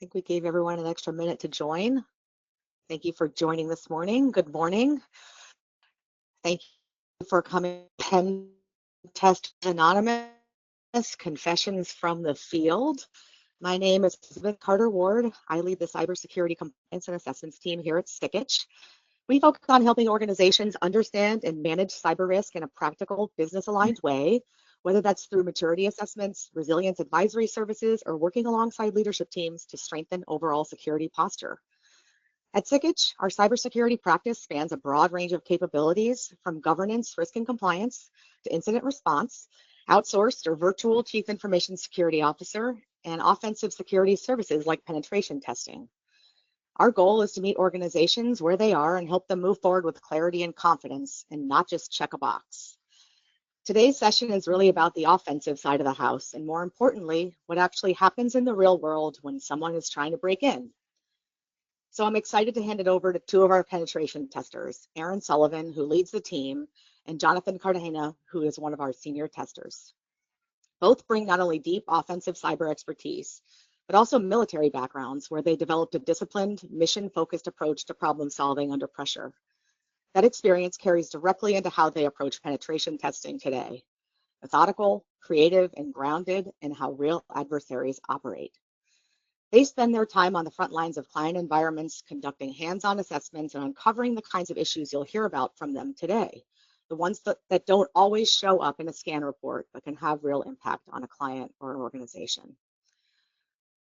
think we gave everyone an extra minute to join. Thank you for joining this morning. Good morning. Thank you for coming. Pen Test Anonymous, Confessions from the Field. My name is Elizabeth Carter Ward. I lead the cybersecurity compliance and assessments team here at Sikich. We focus on helping organizations understand and manage cyber risk in a practical, business-aligned way, whether that's through maturity assessments, resilience advisory services, or working alongside leadership teams to strengthen overall security posture. At Sikich, our cybersecurity practice spans a broad range of capabilities, from governance, risk and compliance, to incident response, outsourced or virtual chief information security officer, and offensive security services like penetration testing. Our goal is to meet organizations where they are and help them move forward with clarity and confidence, and not just check a box. Today's session is really about the offensive side of the house, and more importantly, what actually happens in the real world when someone is trying to break in. So I'm excited to hand it over to two of our penetration testers, Aaron Sullivan, who leads the team, and Jonathan Cartagena, who is one of our senior testers. Both bring not only deep offensive cyber expertise, but also military backgrounds where they developed a disciplined, mission-focused approach to problem solving under pressure. That experience carries directly into how they approach penetration testing today: methodical, creative, and grounded in how real adversaries operate. They spend their time on the front lines of client environments, conducting hands-on assessments and uncovering the kinds of issues you'll hear about from them today, the ones that don't always show up in a scan report, but can have real impact on a client or an organization.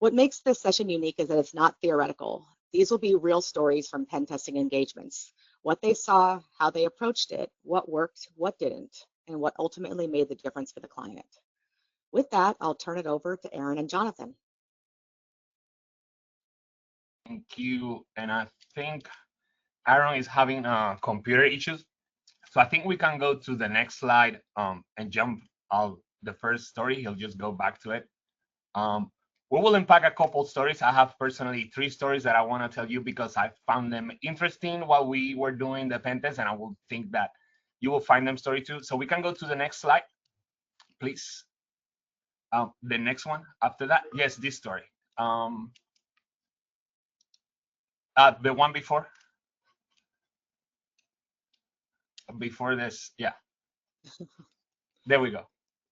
What makes this session unique is that it's not theoretical. These will be real stories from pen testing engagements: what they saw, how they approached it, what worked, what didn't, and what ultimately made the difference for the client. With that, I'll turn it over to Aaron and Jonathan. Thank you. And I think Aaron is having computer issues. So I think we can go to the next slide and jump out the first story. He'll just go back to it. We will unpack a couple stories. I have personally 3 stories that I want to tell you because I found them interesting while we were doing the pen test, and I will think that you will find them story too. So we can go to the next slide, please. The next one after that. Yes, this story. The one before this, yeah. There we go.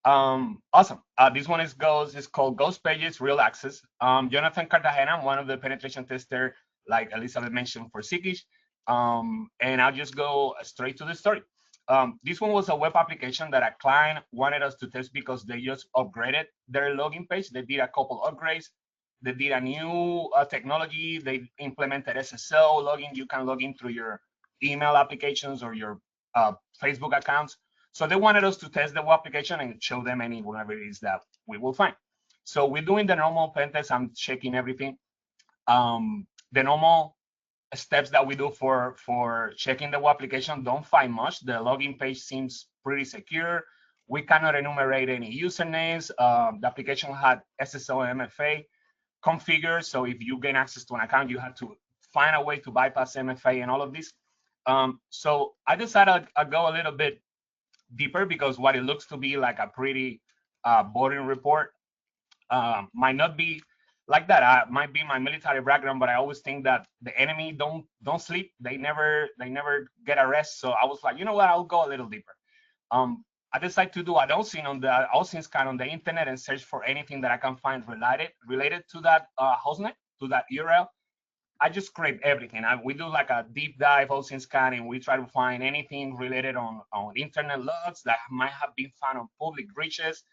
Awesome. This one is called Ghost Pages Real Access. Jonathan Cartagena, one of the penetration tester, like Elizabeth mentioned, for Sikich. And I'll just go straight to the story. This one was a web application that a client wanted us to test because they just upgraded their login page. They did a couple upgrades. They did a new technology. They implemented SSL login. You can log in through your email applications or your Facebook accounts. So they wanted us to test the web application and show them any vulnerabilities that we will find. So we're doing the normal pen test. I'm checking everything. The normal steps that we do for checking the web application don't find much. The login page seems pretty secure. We cannot enumerate any usernames. The application had SSL and MFA configured. So if you gain access to an account, you have to find a way to bypass MFA and all of this. So I decided I'd go a little bit deeper because what it looks to be like a pretty boring report might not be like that. Might be my military background, but I always think that the enemy don't sleep. They never get a rest. So I was like, you know what? I'll go a little deeper. I decided to do a OSINT scan on the internet and search for anything that I can find related to that hostnet, to that URL. I just scrape everything. We do like a deep dive OSINT scan, and we try to find anything related on internet logs that might have been found on public reaches,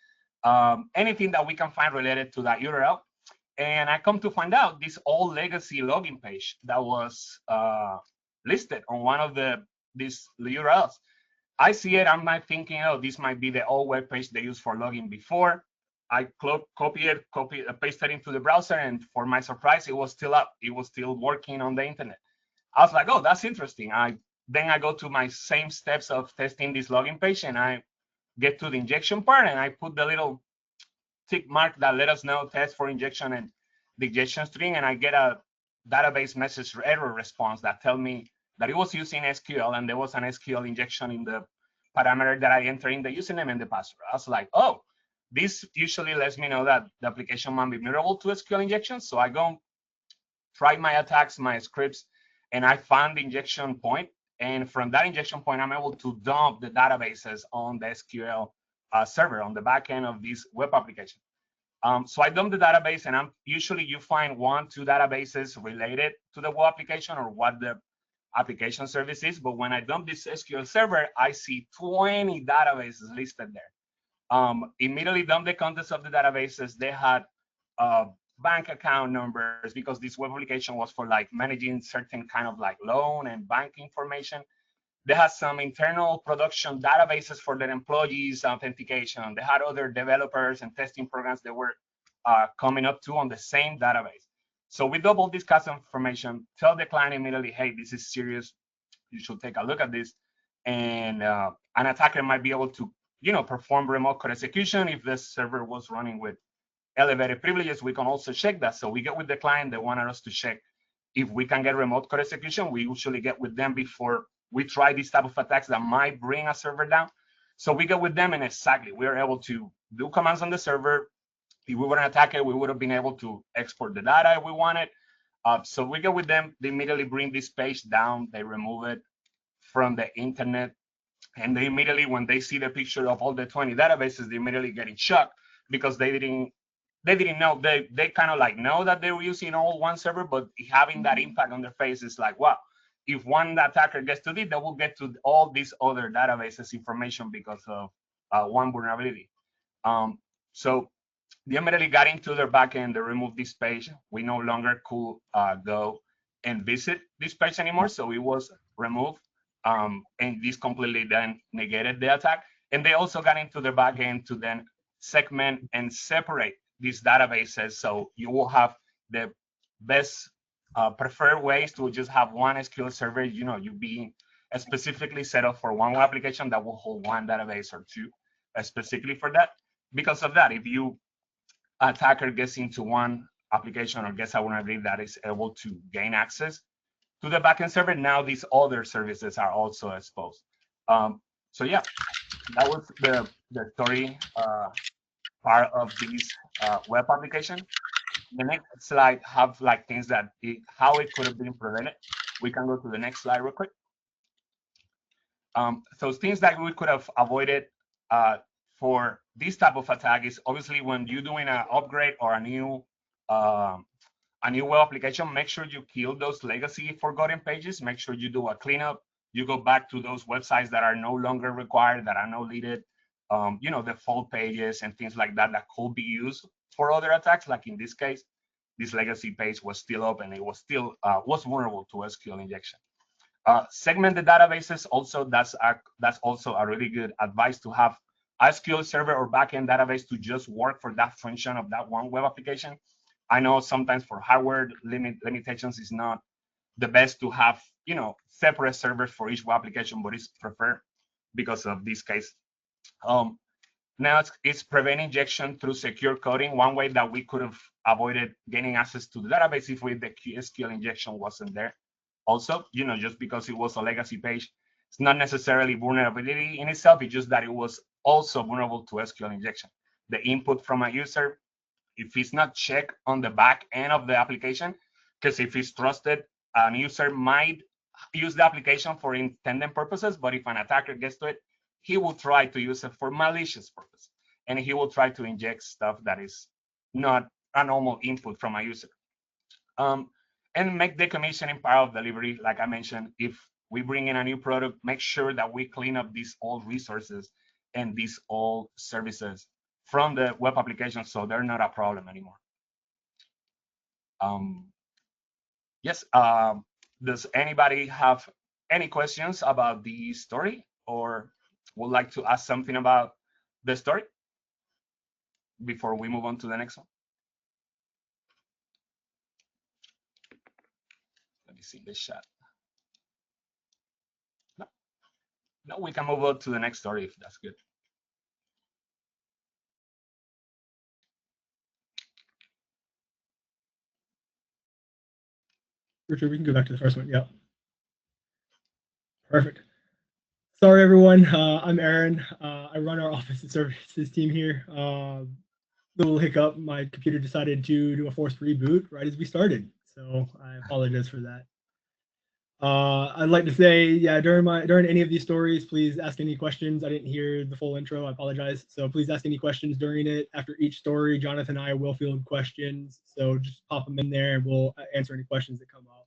anything that we can find related to that URL. And I come to find out this old legacy login page that was listed on one of these URLs. I see it, I'm not thinking, oh, this might be the old web page they used for login before. I copy it, paste it into the browser, and for my surprise, it was still up. It was still working on the internet. I was like, oh, that's interesting. Then I go to my same steps of testing this login page, and I get to the injection part, and I put the little tick mark that let us know test for injection and the injection string, and I get a database message error response that tell me that it was using SQL, and there was an SQL injection in the parameter that I entered in the username and the password. I was like, oh, this usually lets me know that the application might be vulnerable to SQL injection. So I go tried my attacks, my scripts, and I found the injection point. And from that injection point, I'm able to dump the databases on the SQL server on the back end of this web application. So I dump the database, and usually you find 1-2 databases related to the web application or what the application service is. But when I dump this SQL server, I see 20 databases listed there. Immediately dump the contents of the databases. They had bank account numbers because this web application was for like managing certain kind of like loan and bank information. They had some internal production databases for their employees, authentication. They had other developers and testing programs that were coming up to on the same database. So we double this custom information, tell the client immediately, hey, this is serious. You should take a look at this. And an attacker might be able to, perform remote code execution. If the server was running with elevated privileges, we can also check that. So we get with the client. They wanted us to check if we can get remote code execution. We usually get with them before we try these type of attacks that might bring a server down. So we get with them, and exactly, we are able to do commands on the server. If we were an attacker, we would have been able to export the data if we wanted. So we get with them. They immediately bring this page down. They remove it from the internet. And they immediately, when they see the picture of all the 20 databases, they immediately get in shock because they didn't know. They kind of like know that they were using all one server, but having that impact on their face is like, wow, if one attacker gets to this, they will get to all these other databases information because of one vulnerability. So they immediately got into their backend. They removed this page. We no longer could go and visit this page anymore. So it was removed. And this completely then negated the attack. And they also got into their backend to then segment and separate these databases. So you will have the best preferred ways to just have one SQL server, you being specifically set up for one application that will hold one database or two specifically for that. Because of that, if you attacker gets into one application or gets a vulnerability that is able to gain access to the backend server, now these other services are also exposed. So yeah, that was the story part of this web application. The next slide have like things that how it could have been prevented. We can go to the next slide real quick. So things that we could have avoided for this type of attack is obviously when you're doing an upgrade or a new web application, make sure you kill those legacy forgotten pages. Make sure you do a cleanup. You go back to those websites that are no longer required, that are no needed, default pages and things like that that could be used for other attacks. Like in this case, this legacy page was still open. It was still was vulnerable to SQL injection. Segment the databases. Also, that's also a really good advice to have a SQL server or backend database to just work for that function of that one web application. I know sometimes for hardware limitations, it's not the best to have separate servers for each web application, but it's preferred because of this case. Now it's prevent injection through secure coding. One way that we could have avoided gaining access to the database if the SQL injection wasn't there. Also, just because it was a legacy page, it's not necessarily vulnerability in itself. It's just that it was also vulnerable to SQL injection. The input from a user, if it's not checked on the back end of the application, because if it's trusted, a user might use the application for intended purposes, but if an attacker gets to it, he will try to use it for malicious purpose, and he will try to inject stuff that is not a normal input from a user. And make decommissioning part of delivery. Like I mentioned, if we bring in a new product, make sure that we clean up these old resources and these old services from the web application so they're not a problem anymore. Yes, does anybody have any questions about the story or would like to ask something about the story before we move on to the next one? Let me see this chat. No, we can move on to the next story if that's good. Richard, we can go back to the first one. Yeah. Perfect. Sorry, everyone. I'm Aaron. I run our office and services team here. Little hiccup. My computer decided to do a forced reboot right as we started. so I apologize for that. I'd like to say, yeah, during any of these stories, please ask any questions. I didn't hear the full intro. I apologize. So please ask any questions during it. After each story, Jonathan and I will field questions. So just pop them in there, and we'll answer any questions that come up.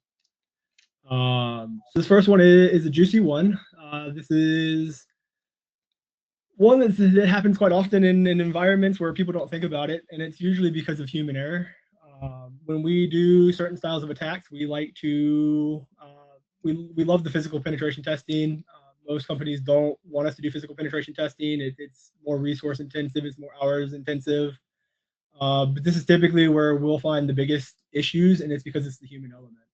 So this first one is a juicy one. This is one that happens quite often in environments where people don't think about it, and it's usually because of human error. When we do certain styles of attacks, we like to we love the physical penetration testing. Most companies don't want us to do physical penetration testing. It's more resource intensive. It's more hours intensive. But this is typically where we'll find the biggest issues, and it's because it's the human element.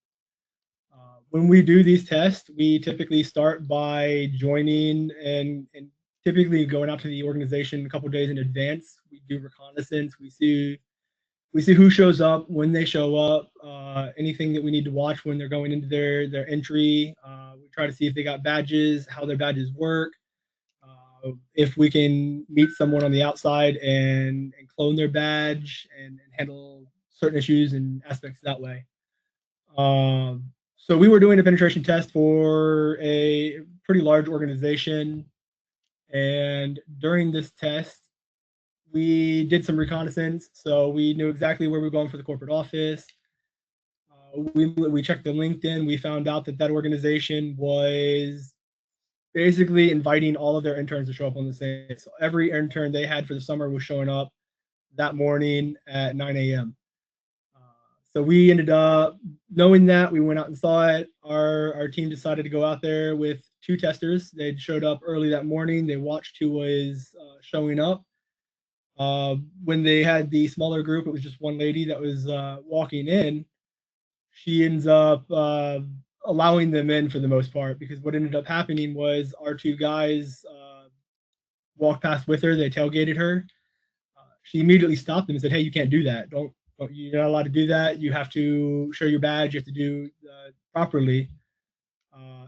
When we do these tests, we typically start by joining and typically going out to the organization a couple of days in advance. We do reconnaissance. We see who shows up, when they show up, anything that we need to watch when they're going into their entry. We try to see if they got badges, how their badges work, if we can meet someone on the outside and clone their badge and handle certain issues and aspects that way. So we were doing a penetration test for a pretty large organization, and during this test, we did some reconnaissance. So we knew exactly where we were going for the corporate office. We checked the LinkedIn. We found out that organization was basically inviting all of their interns to show up on the same day. So every intern they had for the summer was showing up that morning at 9 a.m. So we ended up knowing that. We went out and saw it. Our team decided to go out there with 2 testers. They showed up early that morning. They watched who was showing up. When they had the smaller group, it was just one lady that was walking in. She ends up allowing them in for the most part, because what ended up happening was our 2 guys walked past with her. They tailgated her. She immediately stopped them and said, "Hey, you can't do that. You're not allowed to do that. You have to show your badge. You have to do properly."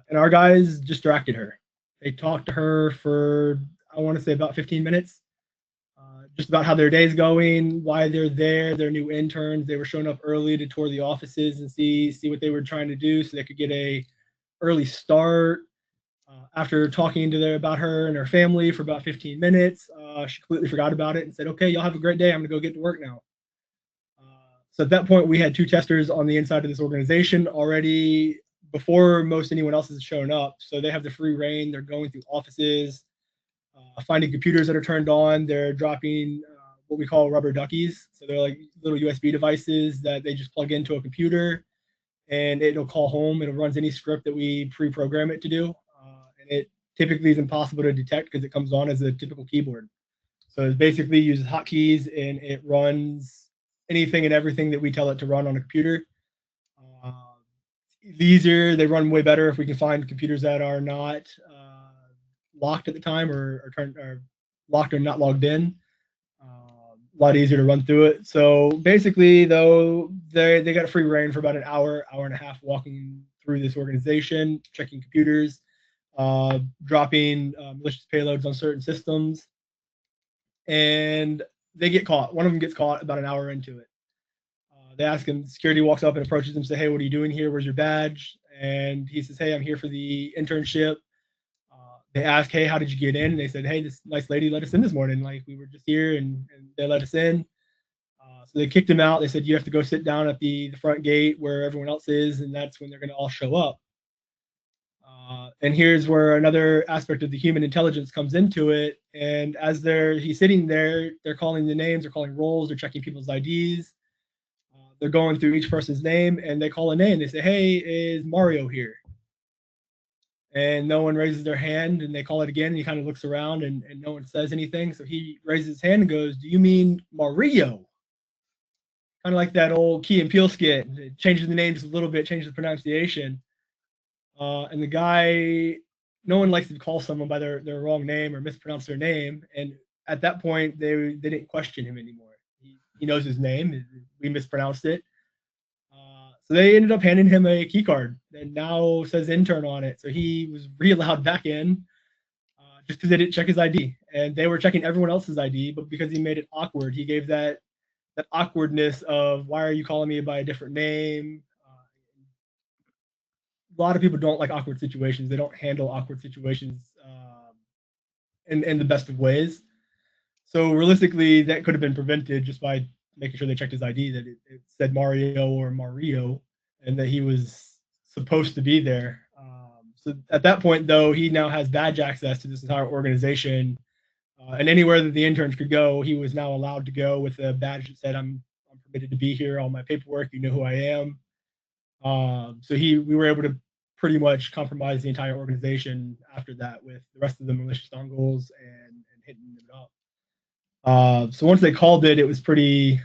And our guys distracted her. They talked to her for, I want to say, about 15 minutes, just about how their day's going, why they're there. They're new interns. They were showing up early to tour the offices and see what they were trying to do so they could get a early start. After talking to about her and her family for about 15 minutes, she completely forgot about it and said, "Okay, y'all have a great day. I'm going to go get to work now." So at that point, we had 2 testers on the inside of this organization already before most anyone else has shown up. So they have the free reign. They're going through offices, finding computers that are turned on. They're dropping what we call rubber duckies. So they're like little USB devices that they just plug into a computer, and it'll call home. It runs any script that we pre-program it to do. And it typically is impossible to detect because it comes on as a typical keyboard. So it basically uses hotkeys, and it runs anything and everything that we tell it to run on a computer. Easier, they run way better if we can find computers that are not locked at the time or locked or not logged in. A lot easier to run through it. So basically, though, they got a free reign for about an hour and a half walking through this organization, checking computers, dropping malicious payloads on certain systems, and they get caught. One of them gets caught about an hour into it. They ask him, security walks up and approaches him, say, "Hey, what are you doing here? Where's your badge?" And he says, "Hey, I'm here for the internship." They ask, "Hey, how did you get in?" And they said, "Hey, this nice lady let us in this morning. Like, we were just here and they let us in." So they kicked him out. They said, "You have to go sit down at the front gate where everyone else is, and that's when they're going to all show up." And here's where another aspect of the human intelligence comes into it. And as he's sitting there, they're calling the names, they're calling rolls, they're checking people's IDs. They're going through each person's name, and they call a name. They say, "Hey, is Mario here?" And no one raises their hand, and they call it again, and he kind of looks around, and no one says anything. So he raises his hand and goes, "Do you mean Mario?" Kind of like that old Key and Peele skit. It changes the name just a little bit, changes the pronunciation. And the guy, no one likes to call someone by their wrong name or mispronounce their name. And at that point, they didn't question him anymore. He knows his name. We mispronounced it. So they ended up handing him a key card that now says intern on it. So he was re-allowed back in just because they didn't check his ID. And they were checking everyone else's ID, but because he made it awkward, he gave that awkwardness of, "Why are you calling me by a different name?" lot of people don't like awkward situations. They don't handle awkward situations in the best of ways. So realistically, that could have been prevented just by making sure they checked his ID, that it said Mario or Mario, and that he was supposed to be there. So at that point, though, he now has badge access to this entire organization, and anywhere that the interns could go, he was now allowed to go with a badge that said, "I'm permitted to be here. All my paperwork, you know who I am." So we were able to pretty much compromise the entire organization after that with the rest of the malicious dongles and hitting them up. So once they called it, it was pretty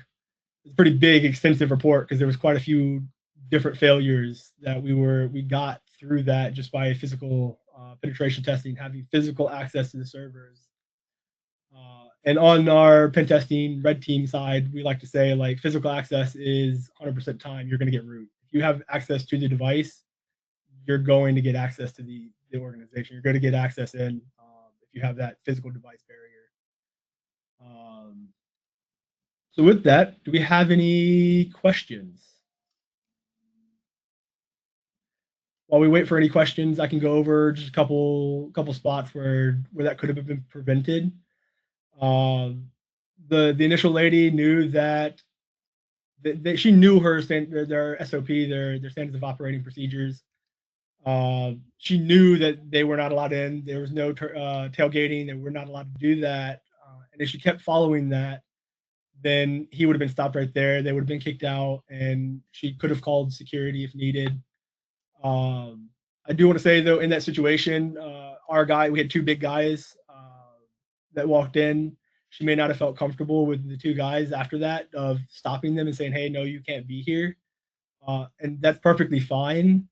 big, extensive report because there was quite a few different failures that we got through that just by physical penetration testing, having physical access to the servers. And on our pen testing red team side, we like to say like physical access is 100% time you're going to get root. If you have access to the device, you're going to get access to the organization. You're going to get access in if you have that physical device barrier. So with that, do we have any questions? While we wait for any questions, I can go over just a couple spots where that could have been prevented. The initial lady knew that she knew their SOP, their standards of operating procedures. She knew that they were not allowed in. There was no tailgating. They were not allowed to do that. And if she kept following that, then he would have been stopped right there. They would have been kicked out, and she could have called security if needed. I do want to say, though, in that situation, we had two big guys that walked in. She may not have felt comfortable with the two guys after that of stopping them and saying, "Hey, no, you can't be here." And that's perfectly fine.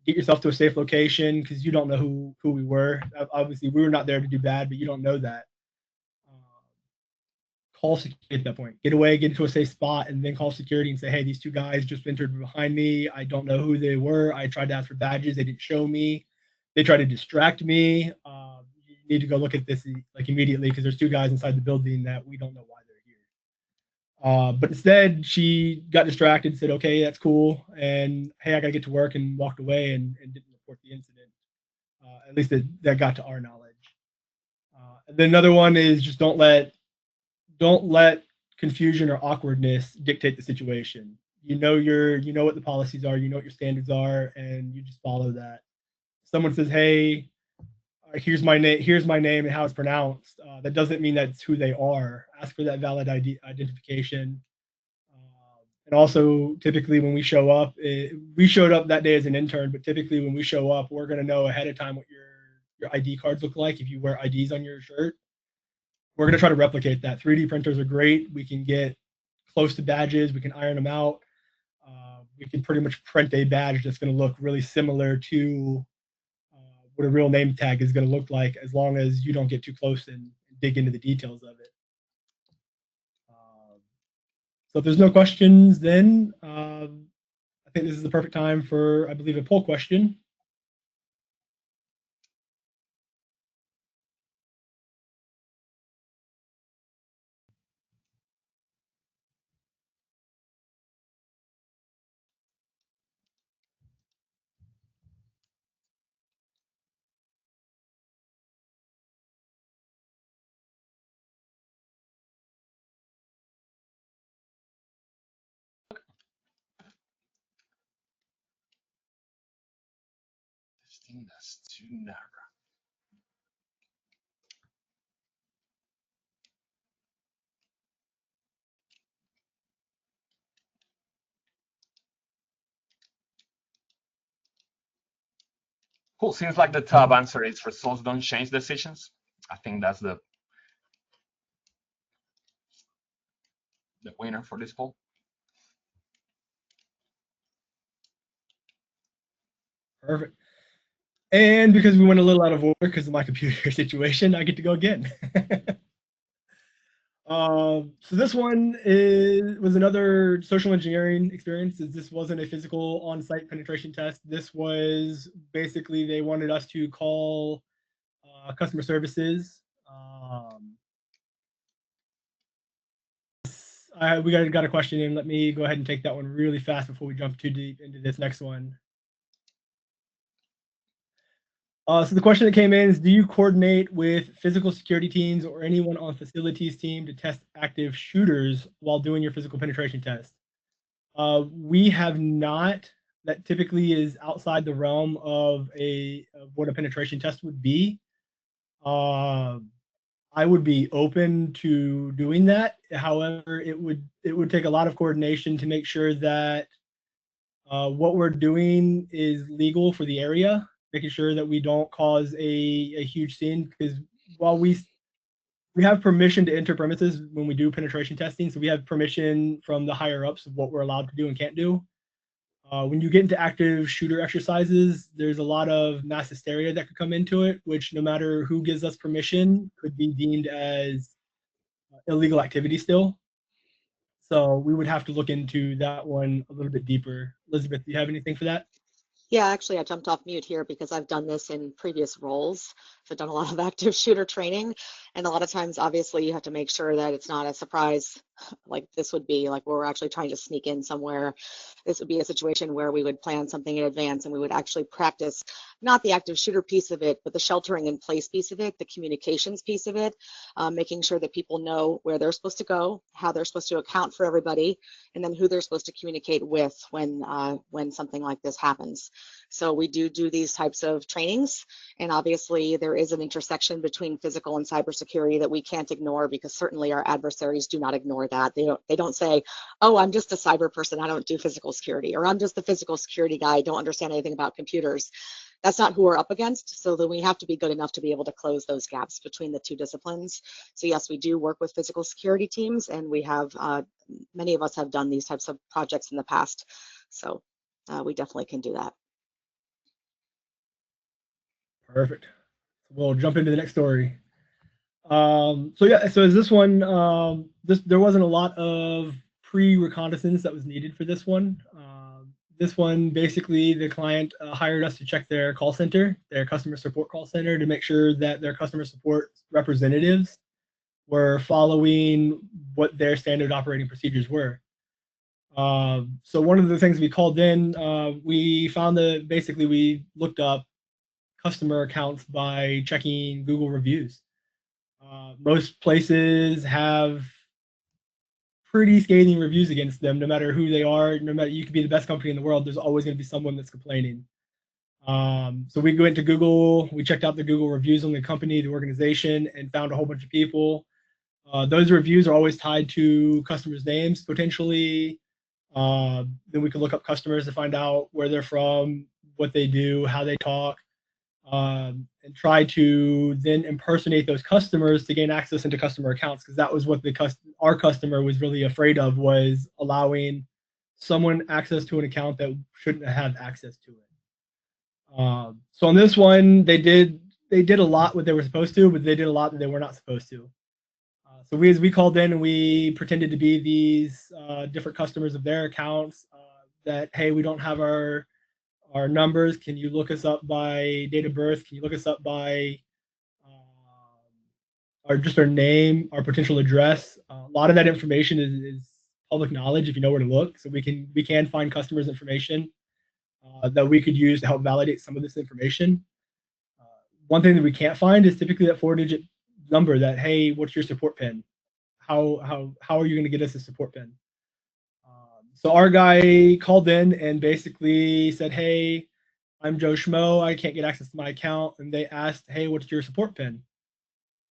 Get yourself to a safe location because you don't know who we were. Obviously, we were not there to do bad, but you don't know that. Call security at that point. Get away, get into a safe spot, and then call security and say, "Hey, these two guys just entered behind me. I don't know who they were. I tried to ask for badges. They didn't show me. They tried to distract me. You need to go look at this like immediately because there's two guys inside the building that we don't know why they're here." But instead, she got distracted, said, "Okay, that's cool," and hey, I gotta get to work, and walked away and didn't report the incident. At least that got to our knowledge. And then another one is just don't let confusion or awkwardness dictate the situation. You know what the policies are, you know what your standards are, and you just follow that. Someone says, "Hey, here's my name and how it's pronounced." That doesn't mean that's who they are. Ask for that valid identification. And also, typically when we show up, we showed up that day as an intern, but typically when we show up, we're going to know ahead of time what your ID cards look like if you wear IDs on your shirt. We're going to try to replicate that. 3D printers are great. We can get close to badges. We can iron them out. We can pretty much print a badge that's going to look really similar to what a real name tag is going to look like, as long as you don't get too close and dig into the details of it. So if there's no questions, then I think this is the perfect time for, I believe, a poll question. That's too narrow. Cool. Seems like the top answer is results don't change decisions. I think that's the winner for this poll. Perfect. And because we went a little out of order because of my computer situation, I get to go again. So this one was another social engineering experience. This wasn't a physical on-site penetration test. This was basically they wanted us to call customer services. We got a question in. Let me go ahead and take that one really fast before we jump too deep into this next one. So the question that came in is, do you coordinate with physical security teams or anyone on facilities team to test active shooters while doing your physical penetration test? We have not. That typically is outside the realm of what a penetration test would be. I would be open to doing that. However, it would take a lot of coordination to make sure that what we're doing is legal for the area, making sure that we don't cause a huge scene. Because while we have permission to enter premises when we do penetration testing, so we have permission from the higher ups of what we're allowed to do and can't do. When you get into active shooter exercises, there's a lot of mass hysteria that could come into it, which no matter who gives us permission, could be deemed as illegal activity still. So we would have to look into that one a little bit deeper. Elizabeth, do you have anything for that? Yeah, actually, I jumped off mute here because I've done this in previous roles. So I've done a lot of active shooter training. And a lot of times, obviously, you have to make sure that it's not a surprise like this would be, like where we're actually trying to sneak in somewhere. This would be a situation where we would plan something in advance and we would actually practice not the active shooter piece of it, but the sheltering in place piece of it, the communications piece of it, making sure that people know where they're supposed to go, how they're supposed to account for everybody, and then who they're supposed to communicate with when something like this happens. So we do these types of trainings, and obviously there is an intersection between physical and cybersecurity that we can't ignore, because certainly our adversaries do not ignore that. They don't say, oh, I'm just a cyber person, I don't do physical security, or I'm just the physical security guy, I don't understand anything about computers. That's not who we're up against. So then we have to be good enough to be able to close those gaps between the two disciplines. So yes, we do work with physical security teams, and we have many of us have done these types of projects in the past. So we definitely can do that. Perfect. We'll jump into the next story. So yeah, so is this one, there wasn't a lot of pre-reconnaissance that was needed for this one. This one, basically, the client hired us to check their call center, their customer support call center, to make sure that their customer support representatives were following what their standard operating procedures were. So one of the things we called in, we found that basically we looked up customer accounts by checking Google reviews. Most places have pretty scathing reviews against them, no matter who they are. No matter, you could be the best company in the world, there's always going to be someone that's complaining. So we went to Google, we checked out the Google reviews on the company, the organization, and found a whole bunch of people. Those reviews are always tied to customers' names, potentially. Then we can look up customers to find out where they're from, what they do, how they talk, and try to then impersonate those customers to gain access into customer accounts, because that was what our customer was really afraid of, was allowing someone access to an account that shouldn't have access to it. So on this one, they did a lot what they were supposed to, but they did a lot that they were not supposed to. So we called in and we pretended to be these different customers of their accounts, that, hey, we don't have our numbers. Can you look us up by date of birth? Can you look us up by our name, our potential address? A lot of that information is public knowledge if you know where to look. So we can find customers' information that we could use to help validate some of this information. One thing that we can't find is typically that 4-digit number that, hey, what's your support pin? How are you going to get us a support pin? So our guy called in and basically said, hey, I'm Joe Schmo, I can't get access to my account. And they asked, hey, what's your support pin?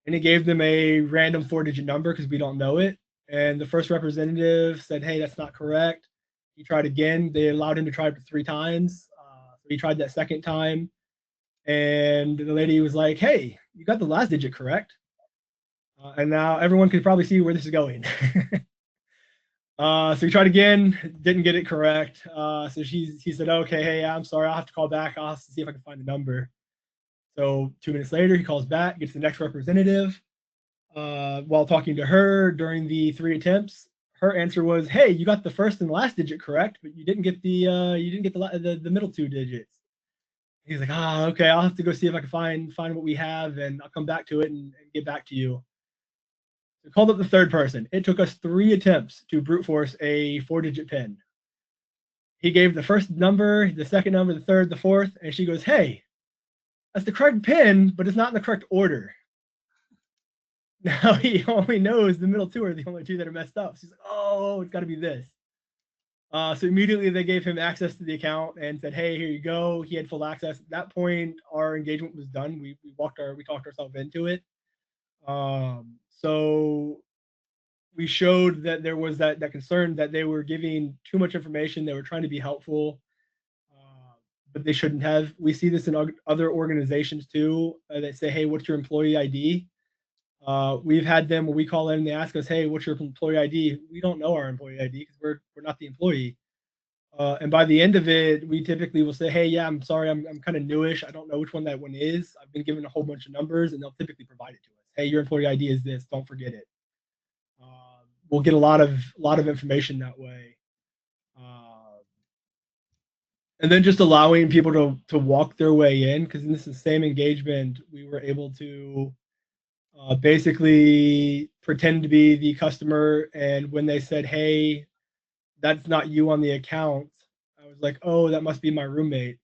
And he gave them a random 4-digit number because we don't know it. And the first representative said, hey, that's not correct. He tried again. They allowed him to try it 3 times. So he tried that second time. And the lady was like, hey, you got the last digit correct. And now everyone can probably see where this is going. So he tried again, didn't get it correct. So he said, okay, hey, I'm sorry, I'll have to call back. I'll have to see if I can find the number. So 2 minutes later, he calls back, gets the next representative. While talking to her during the 3 attempts, her answer was, hey, you got the first and the last digit correct, but you didn't get the middle 2 digits. He's like, okay, I'll have to go see if I can find what we have, and I'll come back to it and get back to you. We called up the third person. It took us 3 attempts to brute force a 4-digit pin. He gave the first number, the second number, the third, the fourth, and she goes, hey, that's the correct pin, but it's not in the correct order. Now he only knows the middle two are the only two that are messed up. So he's like, oh, it's got to be this. So immediately they gave him access to the account and said, hey, here you go. He had full access. At that point, our engagement was done. We talked ourselves into it. So we showed that there was that concern that they were giving too much information. They were trying to be helpful, but they shouldn't have. We see this in other organizations too. That say, hey, what's your employee ID? We've had them where we call in and they ask us, hey, what's your employee ID? We don't know our employee ID because we're not the employee. And by the end of it, we typically will say, hey, yeah, I'm sorry, I'm kind of newish. I don't know which one that one is. I've been given a whole bunch of numbers, and they'll typically provide it to us. Hey, your employee ID is this. Don't forget it. We'll get a lot of information that way. And then just allowing people to walk their way in, because in this same engagement, we were able to basically pretend to be the customer. And when they said, hey, that's not you on the account, I was like, oh, that must be my roommate.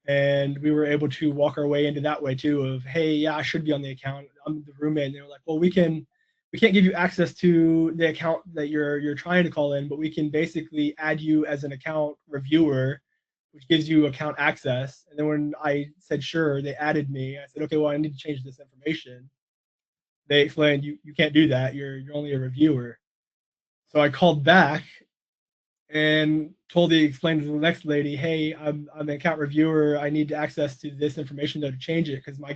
And we were able to walk our way into that way too of, hey, yeah, I should be on the account. I'm the roommate. And they were like, well, we can't give you access to the account that you're trying to call in, but we can basically add you as an account reviewer, which gives you account access. And then when I said sure, they added me. I said, okay, well, I need to change this information. They explained you can't do that. You're only a reviewer. So I called back and explained to the next lady, hey, I'm an account reviewer. I need access to this information to change it because my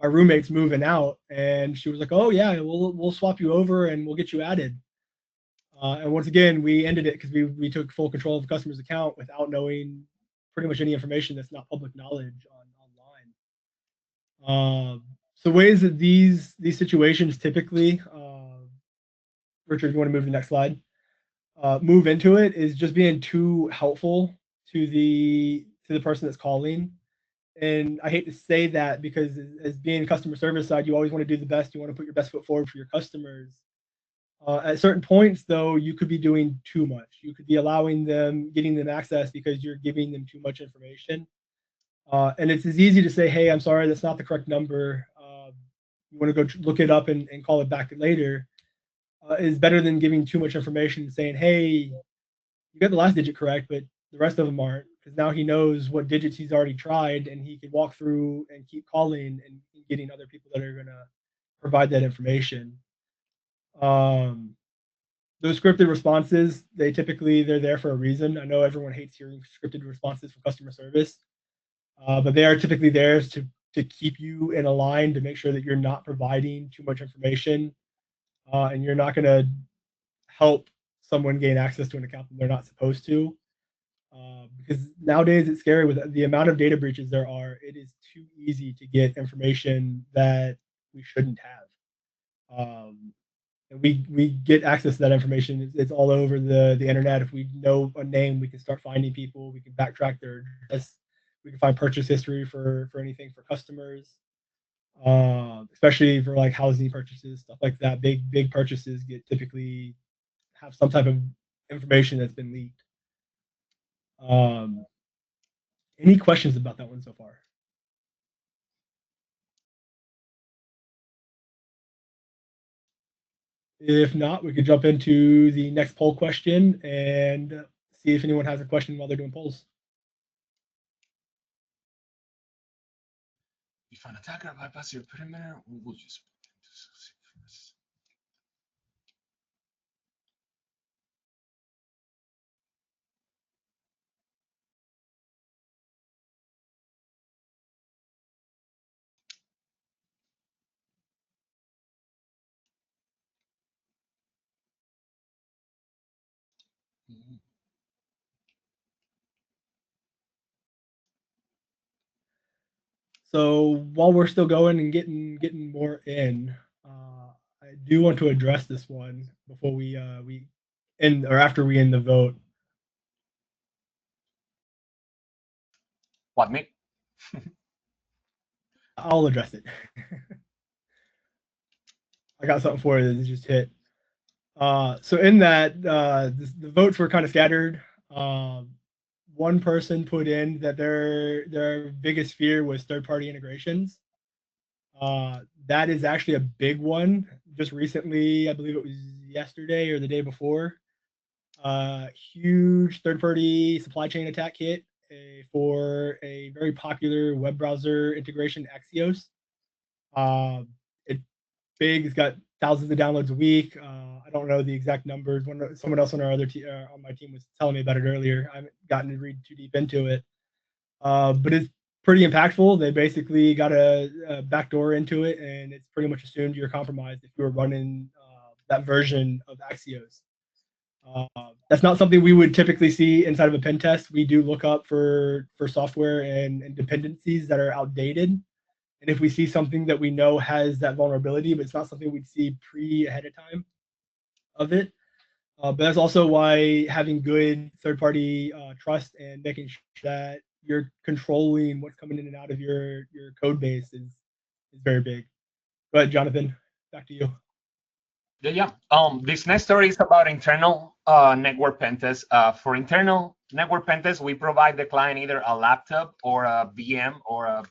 roommate's moving out. And she was like, oh yeah, we'll swap you over and we'll get you added. And once again, we ended it because we took full control of the customer's account without knowing pretty much any information that's not public knowledge online. So ways that these situations typically, Richard, you want to move to the next slide? Move into it is just being too helpful to the person that's calling. And I hate to say that because as being customer service side, you always want to do the best. You want to put your best foot forward for your customers. At certain points, though, you could be doing too much. You could be getting them access because you're giving them too much information. And it's as easy to say, hey, I'm sorry, that's not the correct number. You want to go look it up and call it back later. Is better than giving too much information and saying, hey, you got the last digit correct, but the rest of them aren't. Because now he knows what digits he's already tried and he can walk through and keep calling and getting other people that are going to provide that information. Those scripted responses, they're there for a reason. I know everyone hates hearing scripted responses from customer service, but they are typically there to keep you in a line to make sure that you're not providing too much information and you're not going to help someone gain access to an account that they're not supposed to. Because nowadays it's scary with the amount of data breaches there are. It is too easy to get information that we shouldn't have. And we get access to that information. It's all over the internet. If we know a name, we can start finding people. We can backtrack their address. We can find purchase history for anything for customers, especially for like housing purchases, stuff like that. Big purchases typically have some type of information that's been leaked. Any questions about that one so far? If not, we could jump into the next poll question and see if anyone has a question while they're doing polls. If an attacker bypasses your perimeter, we will just So while we're still going and getting more in, I do want to address this one before we end or after we end the vote. What, me? I'll address it. I got something for you that just hit. So in that, the votes were kind of scattered. One one person put in that their biggest fear was third-party integrations. That is actually a big one. Just recently, I believe it was yesterday or the day before, huge third-party supply chain attack hit for a very popular web browser integration, Axios. It's big. It's got thousands of downloads a week. I don't know the exact numbers. Someone else on our on my team was telling me about it earlier. I haven't gotten to read too deep into it, but it's pretty impactful. They basically got a backdoor into it, and it's pretty much assumed you're compromised if you were running that version of Axios. That's not something we would typically see inside of a pen test. We do look up for software and dependencies that are outdated. And if we see something that we know has that vulnerability, but it's not something we'd see ahead of time of it. But that's also why having good third-party trust and making sure that you're controlling what's coming in and out of your code base is very big. Go ahead, Jonathan. Back to you. Yeah. This next story is about internal network pen test. For internal network pen test, we provide the client either a laptop or a VM or a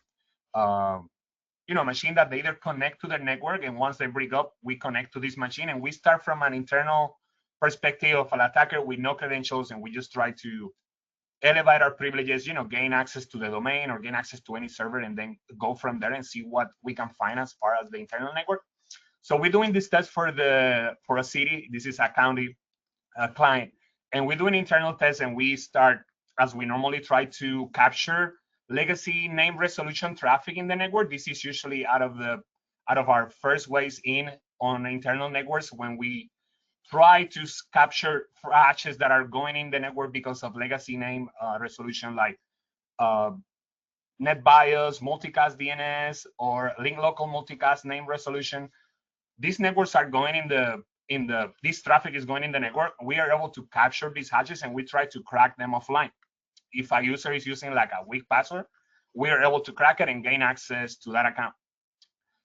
machine that they either connect to their network, and once they bring up, we connect to this machine, and we start from an internal perspective of an attacker with no credentials, and we just try to elevate our privileges, gain access to the domain or gain access to any server, and then go from there and see what we can find as far as the internal network. So we're doing this test for a city. This is a county client, and we're doing internal tests, and we start as we normally try to capture legacy name resolution traffic in the network. This is usually out of our first ways in on internal networks when we try to capture hatches that are going in the network because of legacy name resolution, like NetBIOS, multicast DNS, or link local multicast name resolution. These networks are going this traffic is going in the network. We are able to capture these hatches, and we try to crack them offline. If a user is using like a weak password, we are able to crack it and gain access to that account.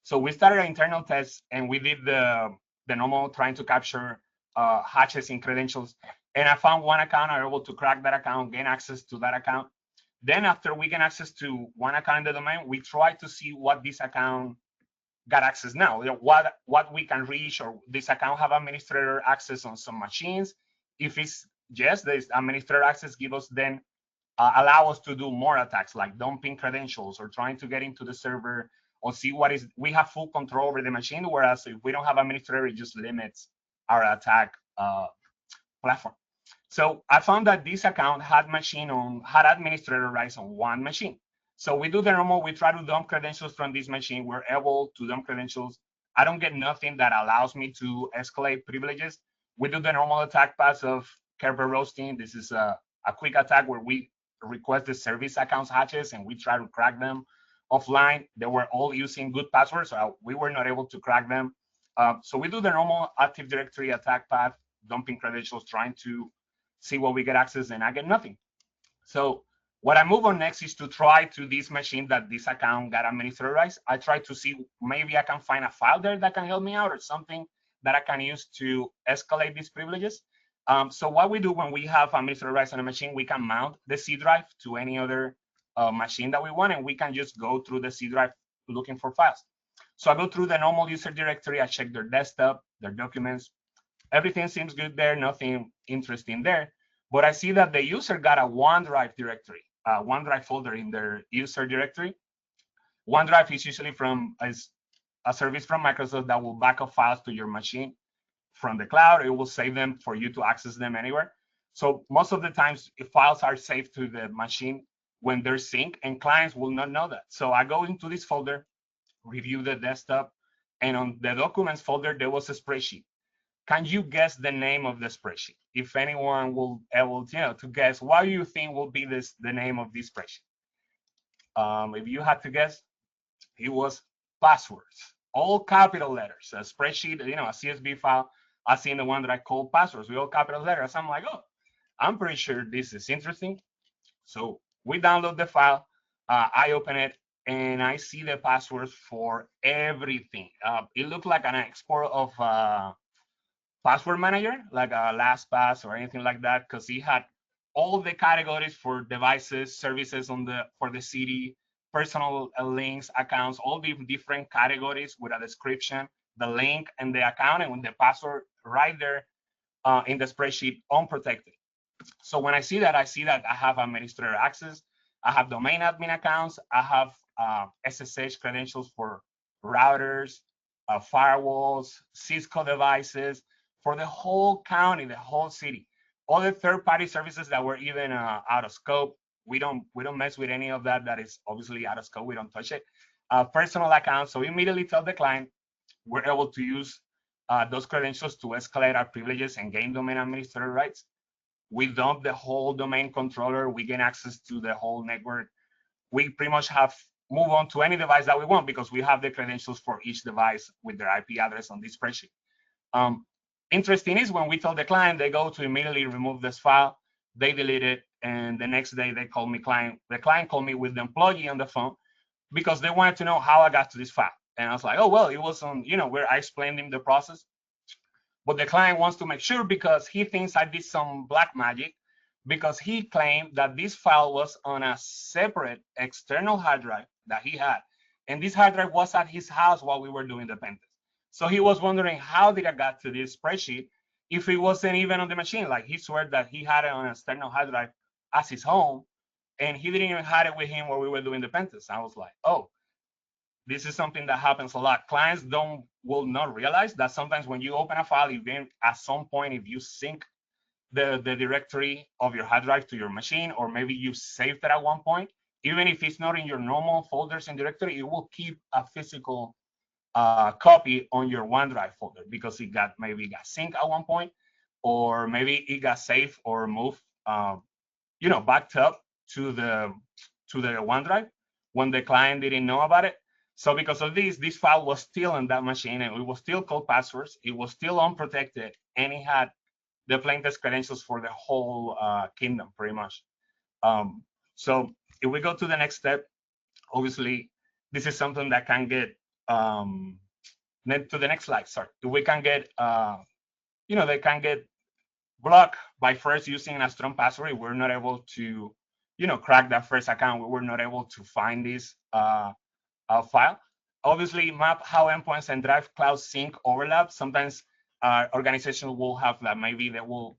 So we started an internal test, and we did the normal trying to capture hatches in credentials. And I found one account. I was able to crack that account, gain access to that account. Then after we gain access to one account in the domain, we try to see what this account got access now, what we can reach, or this account have administrator access on some machines. If it's yes, there's administrator access, give us then allow us to do more attacks like dumping credentials or trying to get into the server or see what is, we have full control over the machine, whereas if we don't have administrator, it just limits our attack platform. So I found that this account had administrator rights on one machine. So we do the normal, we try to dump credentials from this machine. We're able to dump credentials. I don't get nothing that allows me to escalate privileges. We do the normal attack path of Kerber roasting. This is a quick attack where we request the service accounts hatches and we try to crack them offline. They were all using good passwords, so we were not able to crack them. So we do the normal Active Directory attack path, dumping credentials, trying to see what we get access, and I get nothing. So what I move on next is to try to this machine that this account got administrated. I try to see maybe I can find a file there that can help me out or something that I can use to escalate these privileges. So what we do when we have administrator rights on a machine, we can mount the C drive to any other machine that we want, and we can just go through the C drive looking for files. So I go through the normal user directory, I check their desktop, their documents. Everything seems good there, nothing interesting there. But I see that the user got a OneDrive directory, OneDrive folder in their user directory. OneDrive is usually is a service from Microsoft that will back up files to your machine from the cloud. It will save them for you to access them anywhere. So most of the times, if files are saved to the machine when they're synced, and clients will not know that. So I go into this folder, review the desktop, and on the documents folder, there was a spreadsheet. Can you guess the name of the spreadsheet? If anyone will able to guess, what do you think will be the name of this spreadsheet? If you had to guess, it was passwords, all capital letters. A spreadsheet, a CSV file. I seen the one that I called passwords with all capital letters. I'm like, oh, I'm pretty sure this is interesting. So we download the file. I open it, and I see the passwords for everything. It looked like an export of password manager, like a LastPass or anything like that, because he had all the categories for devices, services for the city, personal links, accounts, all the different categories with a description, the link and the account, and with the password right there in the spreadsheet unprotected. So when I see that I have administrator access, I have domain admin accounts, I have SSH credentials for routers, firewalls, Cisco devices for the whole county, the whole city. All the third-party services that were even out of scope, we don't mess with any of that. That is obviously out of scope. We don't touch it. Personal accounts. So we immediately tell the client we're able to use those credentials to escalate our privileges and gain domain administrator rights. We dump the whole domain controller. We gain access to the whole network. We pretty much have move on to any device that we want because we have the credentials for each device with their IP address on this spreadsheet. Interesting is when we tell the client, they go to immediately remove this file, they delete it, and the next day they call me client. The client called me with the employee on the phone because they wanted to know how I got to this file. And I was like, oh, well, it was on, where I explained him the process. But the client wants to make sure because he thinks I did some black magic because he claimed that this file was on a separate external hard drive that he had. And this hard drive was at his house while we were doing the pen test. So he was wondering how did I get to this spreadsheet if it wasn't even on the machine? Like he swore that he had it on an external hard drive as his home and he didn't even have it with him while we were doing the pen test. I was like, oh, this is something that happens a lot. Clients will not realize that sometimes when you open a file, even at some point, if you sync the directory of your hard drive to your machine, or maybe you saved it at one point, even if it's not in your normal folders and directory, it will keep a physical copy on your OneDrive folder because maybe it got synced at one point, or maybe it got saved or moved, backed up to the OneDrive when the client didn't know about it. So because of this file was still on that machine and it was still called passwords, it was still unprotected, and it had the plaintext credentials for the whole kingdom, pretty much. So if we go to the next step, obviously, this is something that can get, to the next slide, sorry. We can get, they can get blocked by first using a strong password. We're not able to, crack that first account. We were not able to find this file. Obviously, map how endpoints and Drive Cloud sync overlap. Sometimes organizations will have that. Maybe they will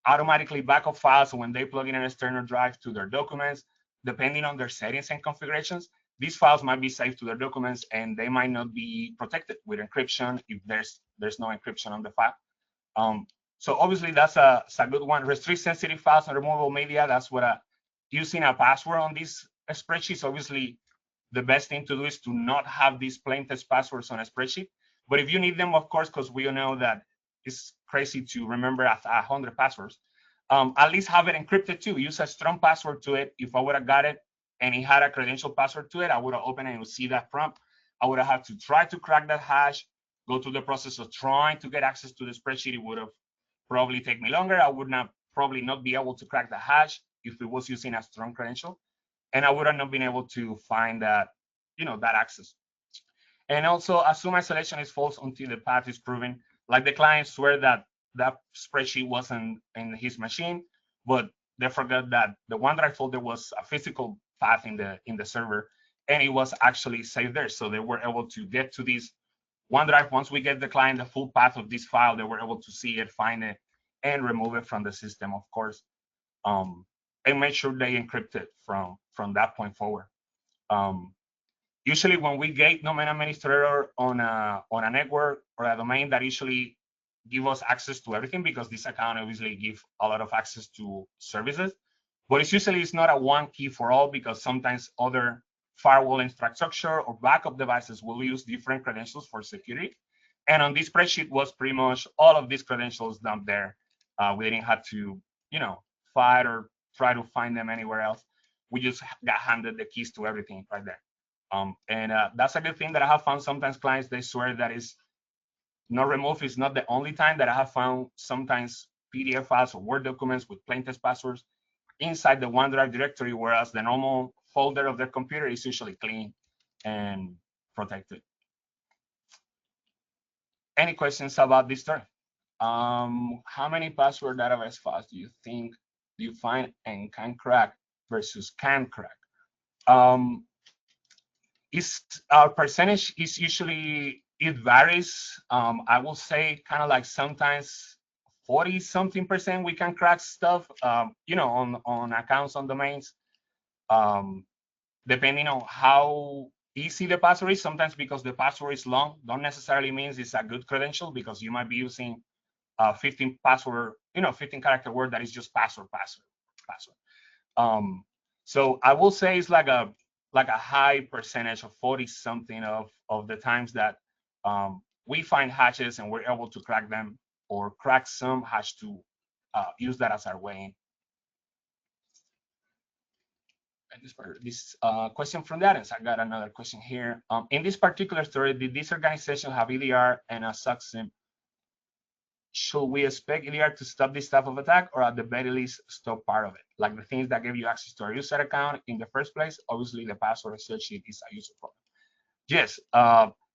automatically back up files when they plug in an external drive to their documents. Depending on their settings and configurations, these files might be saved to their documents and they might not be protected with encryption if there's no encryption on the file. So obviously that's a good one. Restrict sensitive files and removable media. That's what using a password on these spreadsheets. Obviously, the best thing to do is to not have these plain text passwords on a spreadsheet. But if you need them, of course, because we know that it's crazy to remember 100 passwords, at least have it encrypted too. Use a strong password to it. If I would have got it and it had a credential password to it, I would have opened it and would see that prompt. I would have had to try to crack that hash, go through the process of trying to get access to the spreadsheet. It would have probably take me longer. I would probably not be able to crack the hash if it was using a strong credential. And I would have not been able to find that, that access. And also assume isolation is false until the path is proven. Like the client swear that that spreadsheet wasn't in his machine, but they forgot that the OneDrive folder was a physical path in the server, and it was actually saved there. So they were able to get to this OneDrive. Once we get the client the full path of this file, they were able to see it, find it, and remove it from the system, of course, and make sure they encrypt it from that point forward. Usually when we get domain administrator on a network or a domain, that usually give us access to everything because this account obviously give a lot of access to services. But it's not a one key for all because sometimes other firewall infrastructure or backup devices will use different credentials for security. And on this spreadsheet was pretty much all of these credentials dumped there. We didn't have to, fight or try to find them anywhere else. We just got handed the keys to everything right there. And that's a good thing that I have found. Sometimes clients, they swear that is not removed. It's not the only time that I have found sometimes PDF files or Word documents with plain text passwords inside the OneDrive directory, whereas the normal folder of their computer is usually clean and protected. Any questions about this story? How many password database files do you think you find and can crack versus can crack? Um, is our percentage is usually, it varies. I will say kind of like sometimes 40 something percent we can crack stuff, on accounts, on domains, um, depending on how easy the password is. Sometimes because the password is long, don't necessarily means it's a good credential, because you might be using 15 password, 15 character word that is just password. Um, so I will say it's like a high percentage of 40 something of the times that we find hatches and we're able to crack them, or crack some hash to use that as our way in. And this question from the audience, I got another question here. In this particular story, did this organization have EDR and a SOC SIM? Should we expect EDR to stop this type of attack, or at the very least stop part of it? Like the things that give you access to our user account in the first place, obviously the password associated is a user problem. Yes,